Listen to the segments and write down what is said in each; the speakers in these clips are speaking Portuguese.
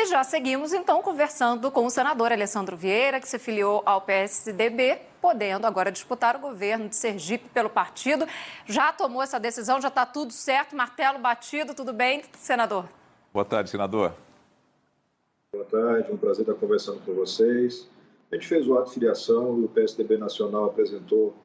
E já seguimos, então, conversando com o senador Alessandro Vieira, que se filiou ao PSDB, podendo agora disputar o governo de Sergipe pelo partido. Já tomou essa decisão, já está tudo certo, martelo batido, tudo bem, senador? Boa tarde, senador. Boa tarde, um prazer estar conversando com vocês. A gente fez o ato de filiação e o PSDB Nacional apresentou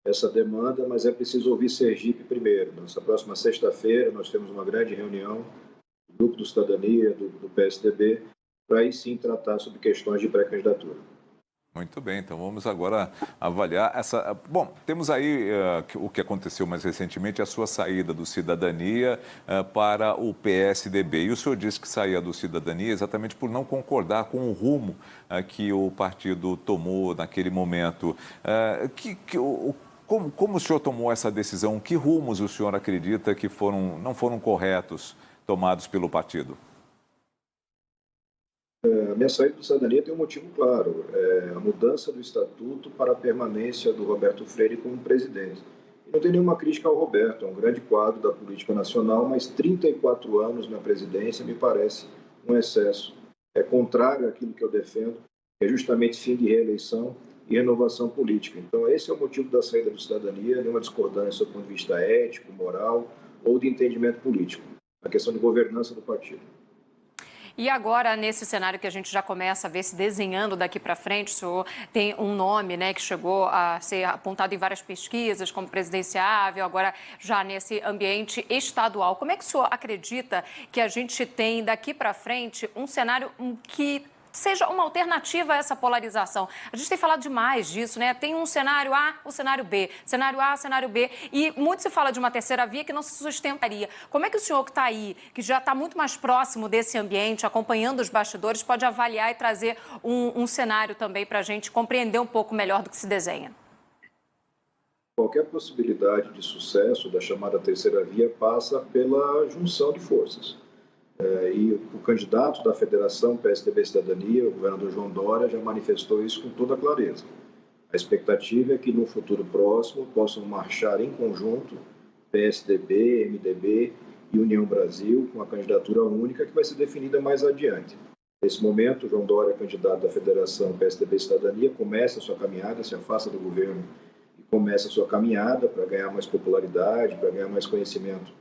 essa demanda, mas é preciso ouvir Sergipe primeiro. Nessa próxima sexta-feira nós temos uma grande reunião do Grupo do Cidadania, do PSDB, para aí sim tratar sobre questões de pré-candidatura. Muito bem, então vamos agora avaliar essa... Bom, temos aí o que aconteceu mais recentemente, a sua saída do Cidadania para o PSDB. E o senhor disse que saía do Cidadania exatamente por não concordar com o rumo que o partido tomou naquele momento. Como o senhor tomou essa decisão? Que rumos o senhor acredita que não foram corretos tomados pelo partido? A minha saída do Cidadania tem um motivo claro, a mudança do estatuto para a permanência do Roberto Freire como presidente. E não tem nenhuma crítica ao Roberto, é um grande quadro da política nacional, mas 34 anos na presidência me parece um excesso. É contrário àquilo que eu defendo, que é justamente fim de reeleição e renovação política. Então esse é o motivo da saída do Cidadania, nenhuma discordância do ponto de vista ético, moral ou de entendimento político, a questão de governança do partido. E agora, nesse cenário que a gente já começa a ver se desenhando daqui para frente, o senhor tem um nome, né, que chegou a ser apontado em várias pesquisas como presidenciável, agora já nesse ambiente estadual. Como é que o senhor acredita que a gente tem daqui para frente um cenário que seja uma alternativa a essa polarização? A gente tem falado demais disso, né? Tem um cenário A, o cenário B, cenário A, cenário B, e muito se fala de uma terceira via que não se sustentaria. Como é que o senhor que está aí, que já está muito mais próximo desse ambiente, acompanhando os bastidores, pode avaliar e trazer um cenário também para a gente compreender um pouco melhor do que se desenha? Qualquer possibilidade de sucesso da chamada terceira via passa pela junção de forças. E o candidato da Federação PSDB Cidadania, o governador João Dória, já manifestou isso com toda clareza. A expectativa é que no futuro próximo possam marchar em conjunto PSDB, MDB e União Brasil, com a candidatura única que vai ser definida mais adiante. Nesse momento, João Dória, candidato da Federação PSDB Cidadania, começa a sua caminhada, se afasta do governo e começa a sua caminhada para ganhar mais popularidade, para ganhar mais conhecimento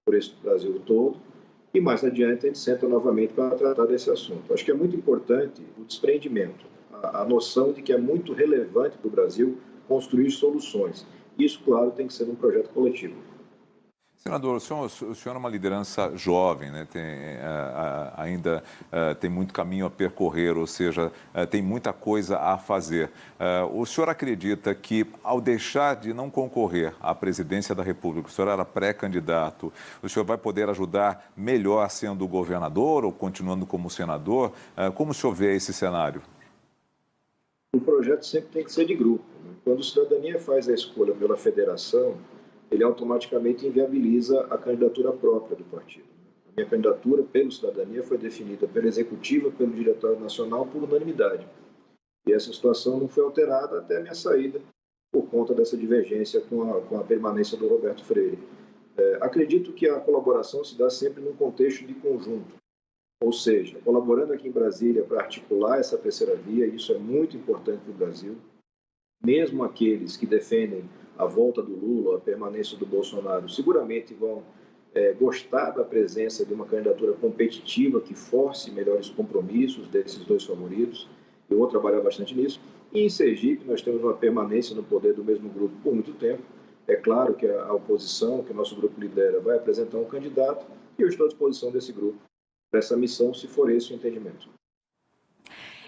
por esse Brasil todo. E mais adiante a gente senta novamente para tratar desse assunto. Acho que é muito importante o desprendimento, a noção de que é muito relevante para o Brasil construir soluções. Isso, claro, tem que ser um projeto coletivo. Senador, o senhor é uma liderança jovem, né? Ainda tem muito caminho a percorrer, ou seja, tem muita coisa a fazer. O senhor acredita que, ao deixar de não concorrer à presidência da República, o senhor era pré-candidato, o senhor vai poder ajudar melhor sendo governador ou continuando como senador? Como o senhor vê esse cenário? O projeto sempre tem que ser de grupo, né? Quando a cidadania faz a escolha pela federação, ele automaticamente inviabiliza a candidatura própria do partido. A minha candidatura pelo Cidadania foi definida pela Executiva, pelo Diretório Nacional, por unanimidade. E essa situação não foi alterada até a minha saída, por conta dessa divergência com a permanência do Roberto Freire. Acredito que a colaboração se dá sempre num contexto de conjunto, ou seja, colaborando aqui em Brasília para articular essa terceira via, isso é muito importante para o Brasil. Mesmo aqueles que defendem a volta do Lula, a permanência do Bolsonaro, seguramente vão gostar da presença de uma candidatura competitiva que force melhores compromissos desses dois favoritos. Eu vou trabalhar bastante nisso. E em Sergipe nós temos uma permanência no poder do mesmo grupo por muito tempo. É claro que a oposição, que o nosso grupo lidera, vai apresentar um candidato e eu estou à disposição desse grupo para essa missão, se for esse o entendimento.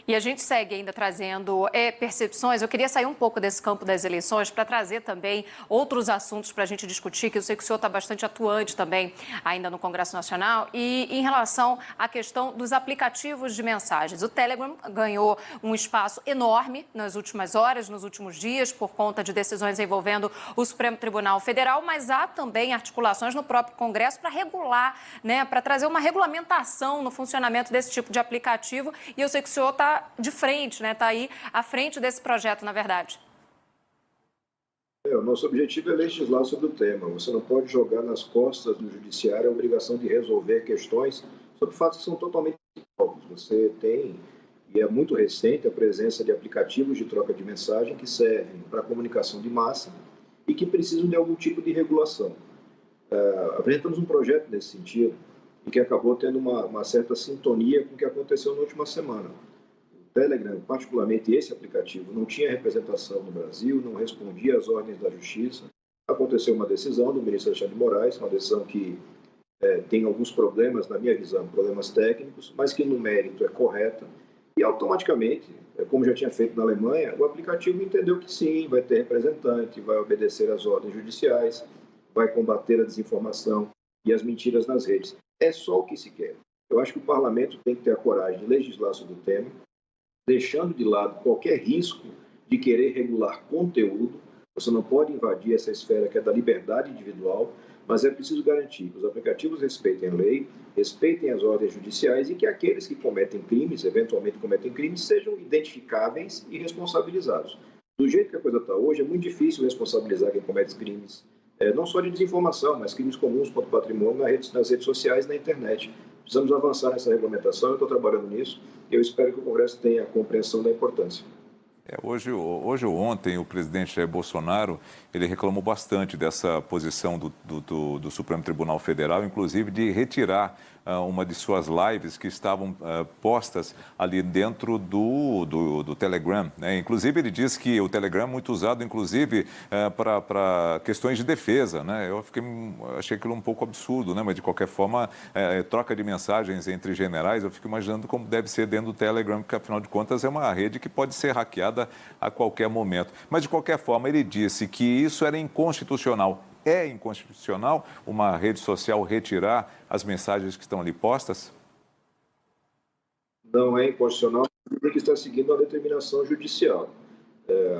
E a gente segue ainda trazendo percepções. Eu queria sair um pouco desse campo das eleições para trazer também outros assuntos para a gente discutir, que eu sei que o senhor está bastante atuante também ainda no Congresso Nacional, e em relação à questão dos aplicativos de mensagens. O Telegram ganhou um espaço enorme nas últimas horas, nos últimos dias, por conta de decisões envolvendo o Supremo Tribunal Federal, mas há também articulações no próprio Congresso para regular, né, para trazer uma regulamentação no funcionamento desse tipo de aplicativo, e eu sei que o senhor está de frente, né? Está aí à frente desse projeto, na verdade. O nosso objetivo é legislar sobre o tema. Você não pode jogar nas costas do judiciário a obrigação de resolver questões sobre fatos que são totalmente Você tem, e é muito recente, a presença de aplicativos de troca de mensagem que servem para comunicação de massa e que precisam de algum tipo de regulação. Apresentamos um projeto nesse sentido e que acabou tendo uma certa sintonia com o que aconteceu na última semana. O Telegram, particularmente esse aplicativo, não tinha representação no Brasil, não respondia às ordens da Justiça. Aconteceu uma decisão do ministro Alexandre de Moraes, uma decisão que tem alguns problemas, na minha visão, problemas técnicos, mas que no mérito é correta. E automaticamente, como já tinha feito na Alemanha, o aplicativo entendeu que sim, vai ter representante, vai obedecer às ordens judiciais, vai combater a desinformação e as mentiras nas redes. É só o que se quer. Eu acho que o parlamento tem que ter a coragem de legislar sobre o tema, deixando de lado qualquer risco de querer regular conteúdo. Você não pode invadir essa esfera que é da liberdade individual, mas é preciso garantir que os aplicativos respeitem a lei, respeitem as ordens judiciais e que aqueles que cometem crimes, eventualmente cometem crimes, sejam identificáveis e responsabilizados. Do jeito que a coisa está hoje, é muito difícil responsabilizar quem comete crimes, não só de desinformação, mas crimes comuns contra o patrimônio nas redes sociais e na internet. Precisamos avançar nessa regulamentação, eu estou trabalhando nisso e eu espero que o Congresso tenha a compreensão da importância. Hoje ou ontem, o presidente Jair Bolsonaro, ele reclamou bastante dessa posição do Supremo Tribunal Federal, inclusive de retirar uma de suas lives que estavam postas ali dentro do Telegram, né? Inclusive, ele disse que o Telegram é muito usado, inclusive, para questões de defesa, né? Achei aquilo um pouco absurdo, né? Mas, de qualquer forma, troca de mensagens entre generais, eu fico imaginando como deve ser dentro do Telegram, porque, afinal de contas, é uma rede que pode ser hackeada a qualquer momento. Mas, de qualquer forma, ele disse que isso era inconstitucional. É inconstitucional uma rede social retirar as mensagens que estão ali postas? Não é inconstitucional, porque está seguindo a determinação judicial.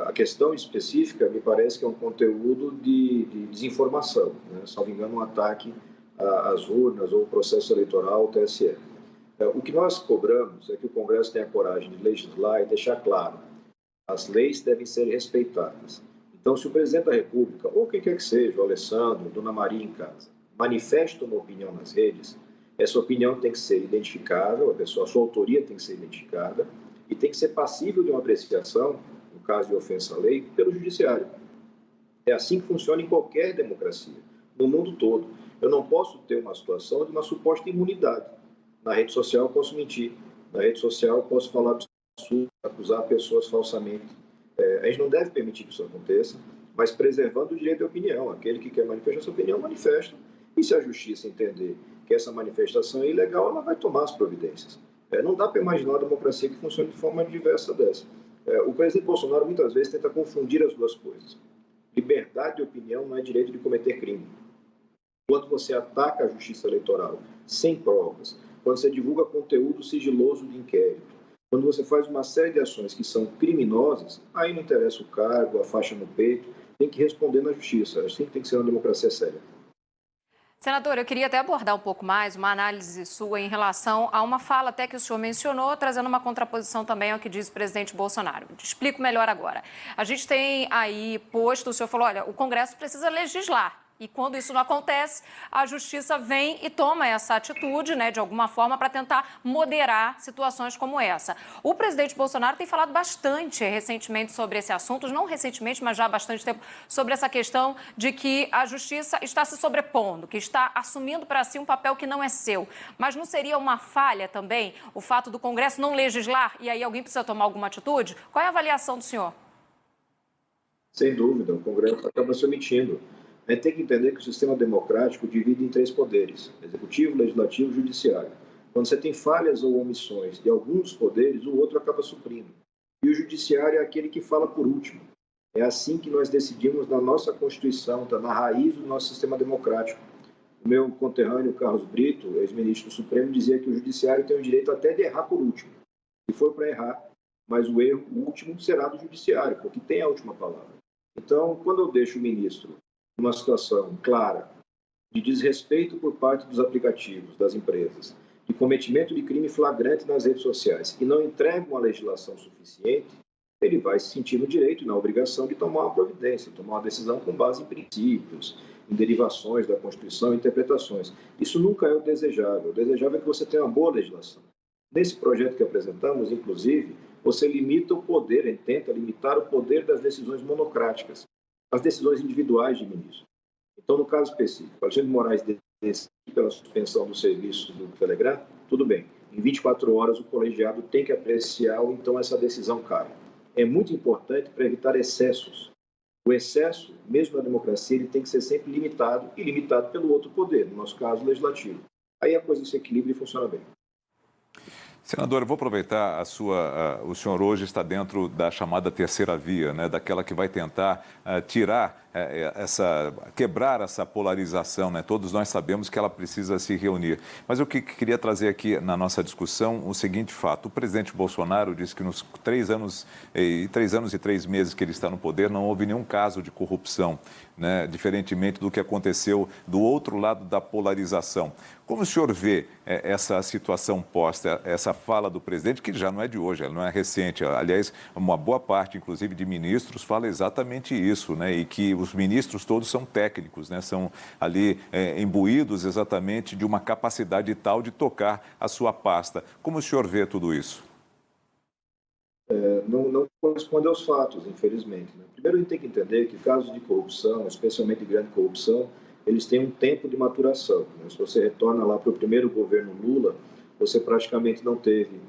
A questão específica me parece que é um conteúdo de desinformação, né? Salvo engano, um ataque às urnas ou ao processo eleitoral, ao TSE. O que nós cobramos é que o Congresso tenha coragem de legislar e deixar claro: as leis devem ser respeitadas. Então, se o presidente da República, ou quem quer que seja, o Alessandro, Dona Maria em casa, manifesta uma opinião nas redes, essa opinião tem que ser identificável, a sua autoria tem que ser identificada e tem que ser passível de uma apreciação, no caso de ofensa à lei, pelo judiciário. É assim que funciona em qualquer democracia, no mundo todo. Eu não posso ter uma situação de uma suposta imunidade. Na rede social eu posso mentir, na rede social eu posso falar absurdo, acusar pessoas falsamente. A gente não deve permitir que isso aconteça, mas preservando o direito de opinião. Aquele que quer manifestar sua opinião, manifesta. E se a justiça entender que essa manifestação é ilegal, ela vai tomar as providências. Não dá para imaginar uma democracia que funcione de forma diversa dessa. O presidente Bolsonaro muitas vezes tenta confundir as duas coisas. Liberdade de opinião não é direito de cometer crime. Quando você ataca a justiça eleitoral sem provas, quando você divulga conteúdo sigiloso de inquérito, quando você faz uma série de ações que são criminosas, aí não interessa o cargo, a faixa no peito, tem que responder na justiça. Assim que tem que ser uma democracia séria. Senador, eu queria até abordar um pouco mais uma análise sua em relação a uma fala até que o senhor mencionou, trazendo uma contraposição também ao que diz o presidente Bolsonaro. Explico melhor agora. A gente tem aí posto, o senhor falou, olha, o Congresso precisa legislar. E quando isso não acontece, a Justiça vem e toma essa atitude, né, de alguma forma, para tentar moderar situações como essa. O presidente Bolsonaro tem falado bastante recentemente sobre esse assunto, não recentemente, mas já há bastante tempo, sobre essa questão de que a Justiça está se sobrepondo, que está assumindo para si um papel que não é seu. Mas não seria uma falha também o fato do Congresso não legislar e aí alguém precisa tomar alguma atitude? Qual é a avaliação do senhor? Sem dúvida, o Congresso acaba se omitindo. A gente tem que entender que o sistema democrático divide em 3 poderes: executivo, legislativo e judiciário. Quando você tem falhas ou omissões de alguns poderes, o outro acaba suprindo. E o judiciário é aquele que fala por último. É assim que nós decidimos na nossa Constituição, está na raiz do nosso sistema democrático. O meu conterrâneo, Carlos Brito, ex-ministro do Supremo, dizia que o judiciário tem o direito até de errar por último, se for para errar, mas o erro último será do judiciário, porque tem a última palavra. Então, quando eu deixo o ministro uma situação clara de desrespeito por parte dos aplicativos, das empresas, de cometimento de crime flagrante nas redes sociais e não entrega uma legislação suficiente, ele vai se sentir no direito e na obrigação de tomar uma providência, tomar uma decisão com base em princípios, em derivações da Constituição, interpretações. Isso nunca é o desejável. O desejável é que você tenha uma boa legislação. Nesse projeto que apresentamos, inclusive, você limita o poder, tenta limitar o poder das decisões monocráticas, as decisões individuais de ministro. Então, no caso específico, Alexandre de Moraes decide pela suspensão do serviço do Telegram, tudo bem. Em 24 horas, o colegiado tem que apreciar ou então essa decisão cai. É muito importante para evitar excessos. O excesso, mesmo na democracia, ele tem que ser sempre limitado e limitado pelo outro poder, no nosso caso, o legislativo. Aí a coisa se equilibra e funciona bem. Senador, eu vou aproveitar o senhor hoje está dentro da chamada terceira via, né, daquela que vai tentar quebrar essa polarização, né? Todos nós sabemos que ela precisa se reunir. Mas eu queria trazer aqui na nossa discussão o seguinte fato: o presidente Bolsonaro disse que nos 3 anos e 3 meses que ele está no poder não houve nenhum caso de corrupção, né? Diferentemente do que aconteceu do outro lado da polarização. Como o senhor vê essa situação posta, essa fala do presidente, que já não é de hoje, ela não é recente. Aliás, uma boa parte, inclusive, de ministros fala exatamente isso, né? E que os ministros todos são técnicos, né? São ali imbuídos exatamente de uma capacidade tal de tocar a sua pasta. Como o senhor vê tudo isso? Não corresponde aos fatos, infelizmente, né? Primeiro, a gente tem que entender que casos de corrupção, especialmente de grande corrupção, eles têm um tempo de maturação, né? Se você retorna lá para o primeiro governo Lula, você praticamente não teve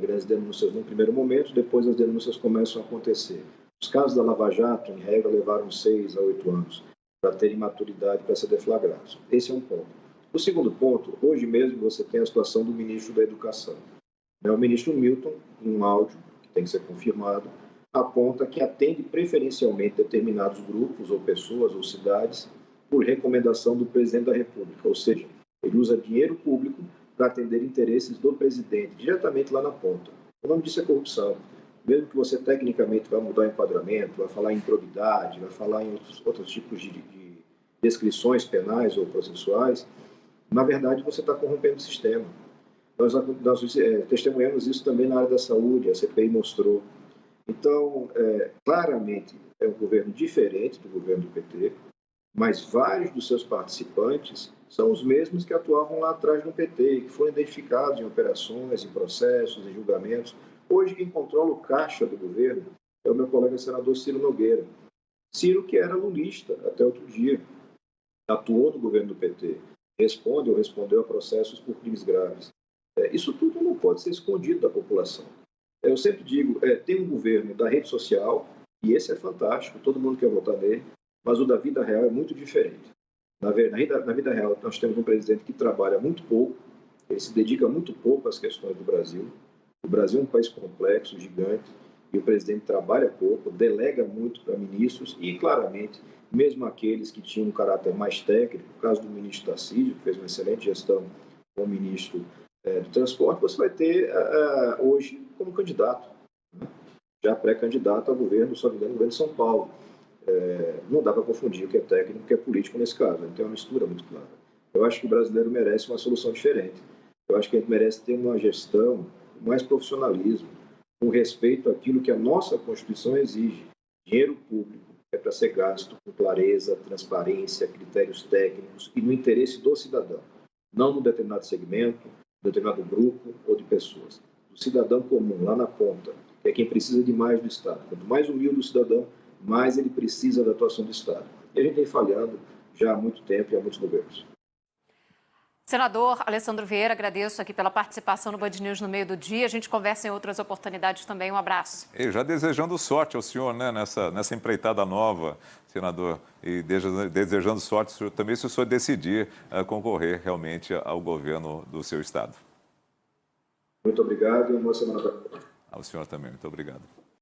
grandes denúncias no primeiro momento, depois as denúncias começam a acontecer. Os casos da Lava Jato, em regra, levaram 6 a 8 anos para terem maturidade para ser deflagrados. Esse é um ponto. O segundo ponto, hoje mesmo você tem a situação do ministro da Educação. O ministro Milton, em um áudio, que tem que ser confirmado, aponta que atende preferencialmente determinados grupos ou pessoas ou cidades por recomendação do presidente da República, ou seja, ele usa dinheiro público para atender interesses do presidente, diretamente lá na ponta. O nome disso é corrupção. Mesmo que você tecnicamente vá mudar o enquadramento, vai falar em improbidade, vai falar em outros tipos de descrições penais ou processuais, na verdade você está corrompendo o sistema. Nós testemunhamos isso também na área da saúde, a CPI mostrou. Então, claramente, é um governo diferente do governo do PT, mas vários dos seus participantes são os mesmos que atuavam lá atrás no PT, que foram identificados em operações, em processos, em julgamentos. Hoje, quem controla o caixa do governo é o meu colega senador Ciro Nogueira. Ciro, que era lulista até outro dia, atuou no governo do PT, respondeu a processos por crimes graves. Isso tudo não pode ser escondido da população. Eu sempre digo, tem um governo da rede social, e esse é fantástico, todo mundo quer votar nele, mas o da vida real é muito diferente. Na vida real, nós temos um presidente que trabalha muito pouco, ele se dedica muito pouco às questões do Brasil. O Brasil é um país complexo, gigante, e o presidente trabalha pouco, delega muito para ministros e, claramente, mesmo aqueles que tinham um caráter mais técnico, no caso do ministro Tarcísio, que fez uma excelente gestão como ministro do transporte, você vai ter hoje como candidato, né? Já pré-candidato ao governo, só me engano, governo de São Paulo. Não dá para confundir o que é técnico e o que é político nesse caso, então é uma mistura muito clara. Eu acho que o brasileiro merece uma solução diferente. Eu acho que a gente merece ter uma gestão com mais profissionalismo, com respeito àquilo que a nossa Constituição exige. Dinheiro público é para ser gasto com clareza, transparência, critérios técnicos e no interesse do cidadão, não num determinado segmento, determinado grupo ou de pessoas. O cidadão comum, lá na ponta, que é quem precisa de mais do Estado. Quanto mais humilde o cidadão, mais ele precisa da atuação do Estado. E a gente vem falhando já há muito tempo e há muitos governos. Senador Alessandro Vieira, agradeço aqui pela participação no Band News no meio do dia. A gente conversa em outras oportunidades também. Um abraço. E já desejando sorte ao senhor, né, nessa empreitada nova, senador. E desejando sorte também se o senhor decidir concorrer realmente ao governo do seu estado. Muito obrigado e uma boa semana para todos. Ao senhor também. Muito obrigado.